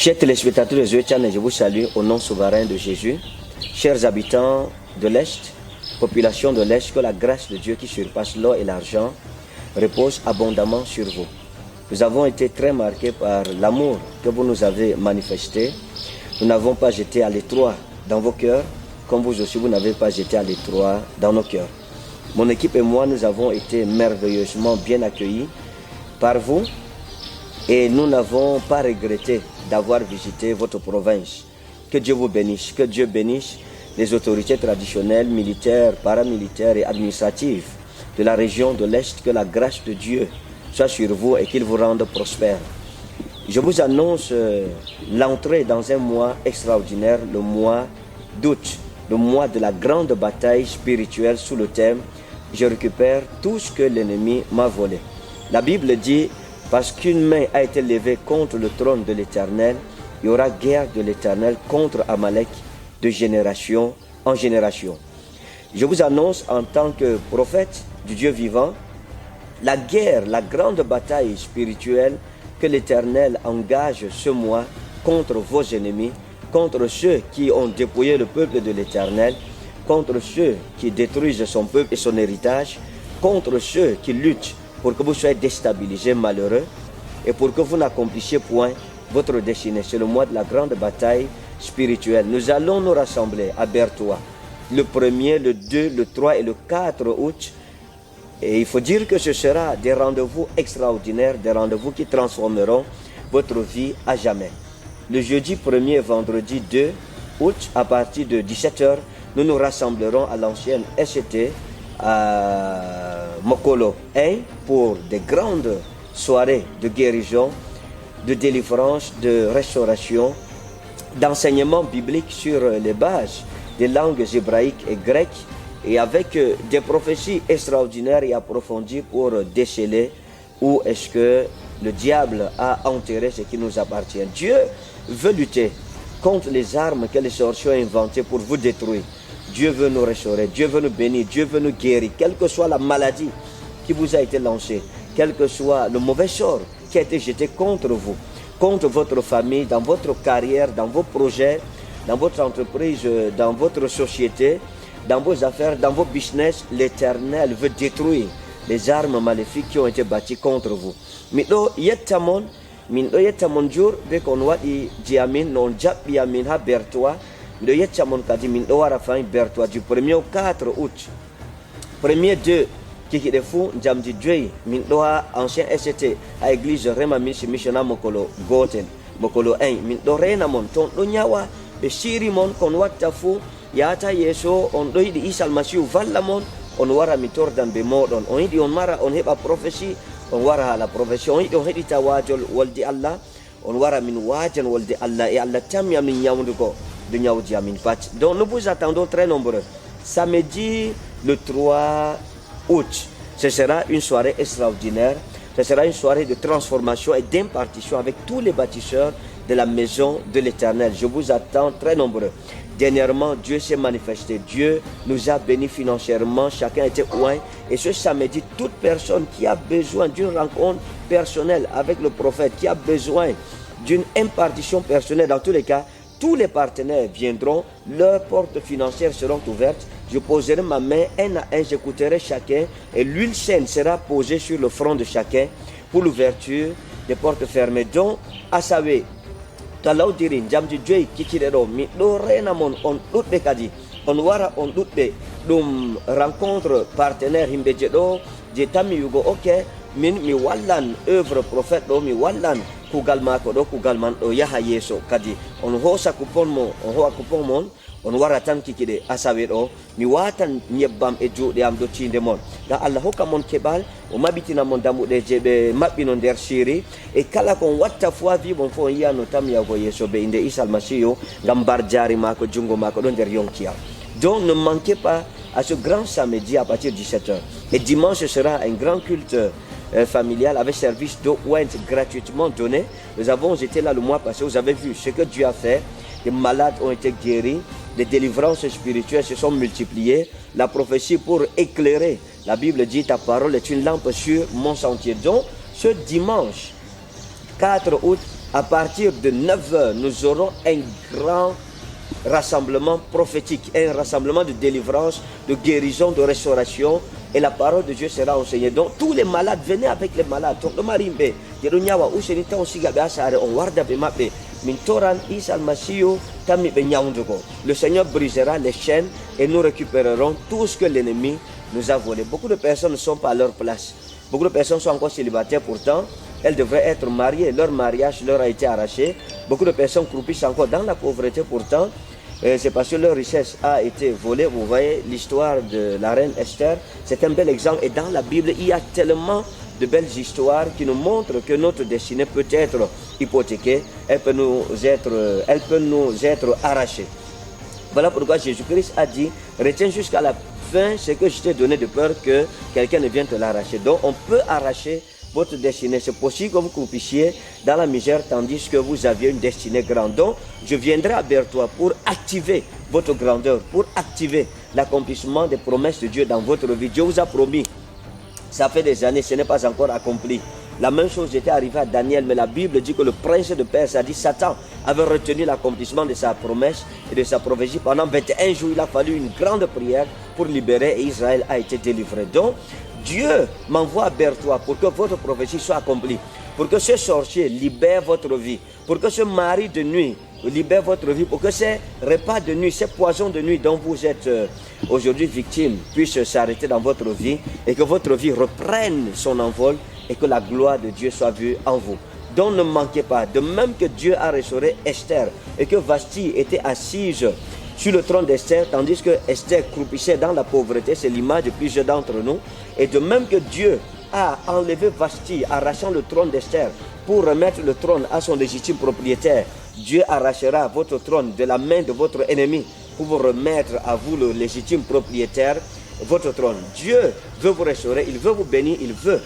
Chers téléspectateurs de Zoé Channel, je vous salue au nom souverain de Jésus. Chers habitants de l'Est, population de l'Est, que la grâce de Dieu qui surpasse l'or et l'argent repose abondamment sur vous. Nous avons été très marqués par l'amour que vous nous avez manifesté. Nous n'avons pas été à l'étroit dans vos cœurs, comme vous aussi, vous n'avez pas été à l'étroit dans nos cœurs. Mon équipe et moi, nous avons été merveilleusement bien accueillis par vous et nous n'avons pas regretté d'avoir visité votre province. Que Dieu vous bénisse, que Dieu bénisse les autorités traditionnelles, militaires, paramilitaires et administratives de la région de l'Est, que la grâce de Dieu soit sur vous et qu'il vous rende prospère. Je vous annonce l'entrée dans un mois extraordinaire, le mois d'août, le mois de la grande bataille spirituelle sous le thème « Je récupère tout ce que l'ennemi m'a volé ». La Bible dit « Parce qu'une main a été levée contre le trône de l'Éternel, il y aura guerre de l'Éternel contre Amalek de génération en génération. » Je vous annonce en tant que prophète du Dieu vivant, la guerre, la grande bataille spirituelle que l'Éternel engage ce mois contre vos ennemis, contre ceux qui ont dépouillé le peuple de l'Éternel, contre ceux qui détruisent son peuple et son héritage, contre ceux qui luttent pour que vous soyez déstabilisés, malheureux, et pour que vous n'accomplissiez point votre destinée. C'est le mois de la grande bataille spirituelle. Nous allons nous rassembler à Bertois, le 1er, le 2, le 3 et le 4 août. Et il faut dire que ce sera des rendez-vous extraordinaires, des rendez-vous qui transformeront votre vie à jamais. Le jeudi 1er et vendredi 2 août, à partir de 17h, nous nous rassemblerons à l'ancienne SCT à Mokolo 1 pour des grandes soirées de guérison, de délivrance, de restauration, d'enseignement biblique sur les bases des langues hébraïques et grecques, et avec des prophéties extraordinaires et approfondies pour déceler où est-ce que le diable a enterré ce qui nous appartient. Dieu veut lutter contre les armes que les sorciers ont inventées pour vous détruire. Dieu veut nous restaurer, Dieu veut nous bénir, Dieu veut nous guérir, quelle que soit la maladie qui vous a été lancée, quel que soit le mauvais sort qui a été jeté contre vous, contre votre famille, dans votre carrière, dans vos projets, dans votre entreprise, dans votre société, dans vos affaires, dans vos business. L'Éternel veut détruire les armes maléfiques qui ont été bâties contre vous. Miɗo yettamon jur be kon waɗi jiamin non jaɓɓi amin ha Bertois. Miɗo yettamon kadi min ɗo wara fayin Bertois du 1er au 4 août. 1er 2 kikiɗe fuu jamdi 2 min ɗo ha ancien SCT ha église Rema Mission Mokolo gotel Mokolo 1 min ɗo rena mon ton ɗo ñawa ɓe siri mon kon watta fuu yata yeso on ɗo yiɗi Isa Almasihu valla mon, on wara mi tordan be moɗon. On yiɗi on mara on heɓa prophétie, on wara hala prophétie. On yiɗi on heɗita waajol wolde Allah, on wara min waajan wolde Allah, et Allah tammi amin ñawdugo de ñawji amin pat. Donc nous vous attendons très nombreux. Samedi le 3 août, ce sera une soirée extraordinaire. Ce sera une soirée de transformation et d'impartition avec tous les bâtisseurs de la maison de l'Éternel. Je vous attends très nombreux. Dernièrement, Dieu s'est manifesté. Dieu nous a bénis financièrement. Chacun était loin. Et ce samedi, toute personne qui a besoin d'une rencontre personnelle avec le prophète, qui a besoin d'une impartition personnelle, dans tous les cas, tous les partenaires viendront. Leurs portes financières seront ouvertes. Je poserai ma main un à un, j'écouterai chacun. Et l'huile sainte sera posée sur le front de chacun pour l'ouverture des portes fermées. Donc, à savoir, talawdiri jamdi joyi kikiɗe ɗo miɗo rena mon on ɗuɗɓe kadi on wara on ɗuɗɓe ɗum rencontre partenaire himɓe je ɗo je tammi yugo ok min mi wallan œuvre prophète ɗo mi wallan kugal mako ɗo kugal man ɗo yaha yeeso kadi on hosa coupon mo on howa coupon mon on wara tan kikiɗe asawe ɗo mi watan ñebbam e juuɗe am ɗo tinde mon ga Allah hokka mon keɓal o maɓitina mon dammuɗe je ɓe maɓɓino nder siri e kala kon watta fois wi mon fof on yiyano tam yago yeeso ɓe inde Isa Almasihu ngam mbar jari mako jungo mako ɗo nder yonkiyam. Donc ne manquez pas à ce grand samedi à partir de 17h. Et dimanche ce sera un grand culte familial avec service d'eau gratuitement donné. Nous avons été là le mois passé, vous avez vu ce que Dieu a fait. Les malades ont été guéris, les délivrances spirituelles se sont multipliées, la prophétie pour éclairer. La Bible dit ta parole est une lampe sur mon sentier. Donc ce dimanche 4 août, À partir de 9h, nous aurons un grand rassemblement prophétique, un rassemblement de délivrance, de guérison, de restauration, et la parole de Dieu sera enseignée. Donc tous les malades, venez avec les malades. Le Seigneur brisera les chaînes et nous récupérerons tout ce que l'ennemi nous a volé. Beaucoup de personnes ne sont pas à leur place. Beaucoup de personnes sont encore célibataires pourtant. Elles devraient être mariées. Leur mariage leur a été arraché. Beaucoup de personnes croupissent encore dans la pauvreté pourtant. C'est parce que leur richesse a été volée. Vous voyez l'histoire de la reine Esther. C'est un bel exemple. Et dans la Bible, il y a tellement de belles histoires qui nous montrent que notre destinée peut être hypothéquée. Elle peut nous être arrachée. Voilà pourquoi Jésus-Christ a dit, retiens jusqu'à la fin ce que je t'ai donné de peur que quelqu'un ne vienne te l'arracher. Donc on peut arracher votre destinée. C'est possible que vous coupissiez dans la misère tandis que vous aviez une destinée grande. Donc, je viendrai à Berthois pour activer votre grandeur, pour activer l'accomplissement des promesses de Dieu dans votre vie. Dieu vous a promis. Ça fait des années, ce n'est pas encore accompli. La même chose était arrivée à Daniel, mais la Bible dit que le prince de Perse a dit Satan avait retenu l'accomplissement de sa promesse et de sa prophétie. Pendant 21 jours, il a fallu une grande prière pour libérer et Israël a été délivré. Donc, Dieu m'envoie vers toi pour que votre prophétie soit accomplie, pour que ce sorcier libère votre vie, pour que ce mari de nuit libère votre vie, pour que ces repas de nuit, ces poisons de nuit dont vous êtes aujourd'hui victime puissent s'arrêter dans votre vie et que votre vie reprenne son envol et que la gloire de Dieu soit vue en vous. Donc ne manquez pas, de même que Dieu a restauré Esther et que Vashti était assise sur le trône d'Esther, tandis que Esther croupissait dans la pauvreté, c'est l'image de plusieurs d'entre nous. Et de même que Dieu a enlevé Vashti, arrachant le trône d'Esther, pour remettre le trône à son légitime propriétaire, Dieu arrachera votre trône de la main de votre ennemi, pour vous remettre à vous le légitime propriétaire, votre trône. Dieu veut vous restaurer, il veut vous bénir, il veut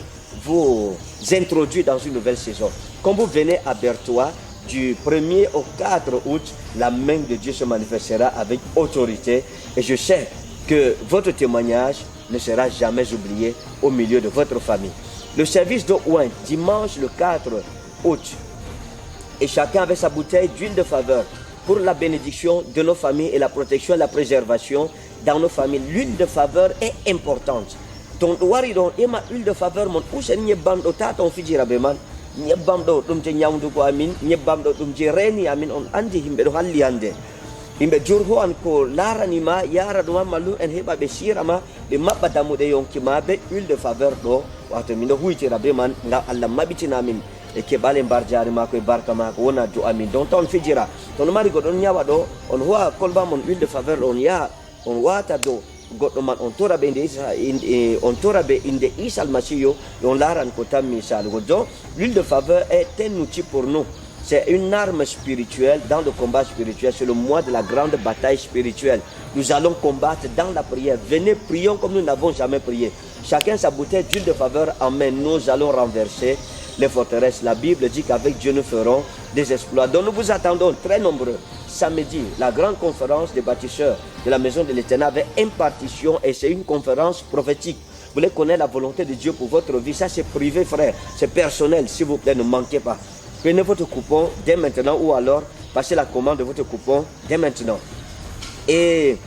vous introduire dans une nouvelle saison. Quand vous venez à Berthois, du 1er au 4 août, la main de Dieu se manifestera avec autorité. Et je sais que votre témoignage ne sera jamais oublié au milieu de votre famille. Le service de Ouin, dimanche le 4 août. Et chacun avec sa bouteille d'huile de faveur pour la bénédiction de nos familles et la protection et la préservation dans nos familles. L'huile de faveur est importante. Ton wari don ema huile de faveur mon usen nye bando ta ton fijira be man nye bamdo dum je nyamdu ko amin nye bamdo dum je reni amin on andi himbe do halli hande himbe jurho an ko larani ma yara do malu en heba be shirama be mabba damude yonki mabe huile de faveur do wato min do huitira be man nga Allah mabitina min e ke bale barjaari ma ko e barka ma ko wona do amin don ton fijira ton mari go don nyawa do on huwa kolba mon huile de faveur on ya on wata do goɗɗo man on tora ɓe inde Isa almasihu on laran ko tammi salugo. Donc l'huile de faveur est un outil pour nous, c'est une arme spirituelle dans le combat spirituel. C'est le mois de la grande bataille spirituelle. Nous allons combattre dans la prière. Venez, prions comme nous n'avons jamais prié. Chacun sa bouteille d'huile de faveur en main. Nous allons renverser les forteresses. La Bible dit qu'avec Dieu nous ferons des exploits. Donc nous vous attendons très nombreux. Samedi, la grande conférence des bâtisseurs de la maison de l'Éternel avec impartition, et c'est une conférence prophétique. Vous voulez connaître la volonté de Dieu pour votre vie, ça c'est privé frère, c'est personnel, s'il vous plaît, ne manquez pas. Prenez votre coupon dès maintenant ou alors passez la commande de votre coupon dès maintenant. Et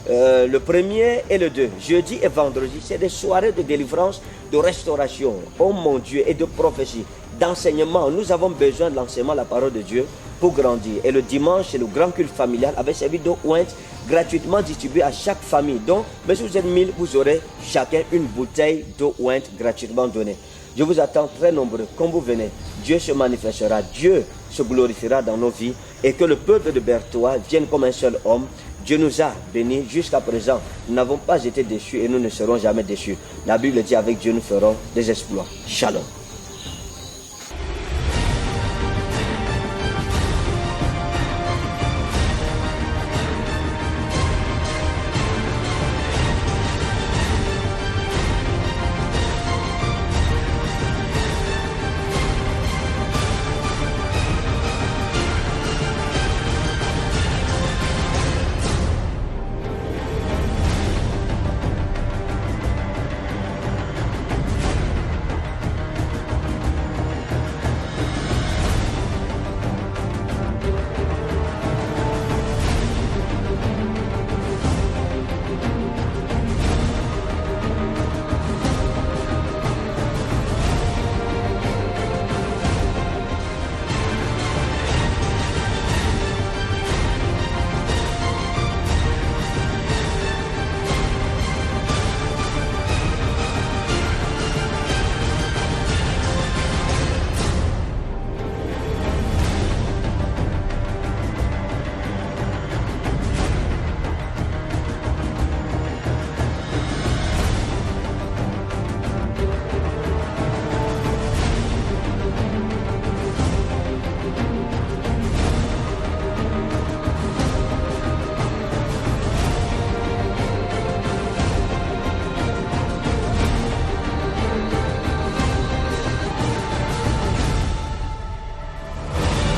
le 1er et le 2, jeudi et vendredi, c'est des soirées de délivrance, de restauration, oh mon Dieu, et de prophétie, d'enseignement. Nous avons besoin de l'enseignement, la parole de Dieu, pour grandir. Et le dimanche, c'est le grand culte familial avec service d'eau ointe gratuitement distribué à chaque famille. Donc, même si vous êtes 1000, vous aurez chacun une bouteille d'eau ointe gratuitement donnée. Je vous attends très nombreux. Quand vous venez, Dieu se manifestera, Dieu se glorifiera dans nos vies et que le peuple de Berthois vienne comme un seul homme. Dieu nous a bénis jusqu'à présent. Nous n'avons pas été déçus et nous ne serons jamais déçus. La Bible dit avec Dieu nous ferons des exploits. Shalom.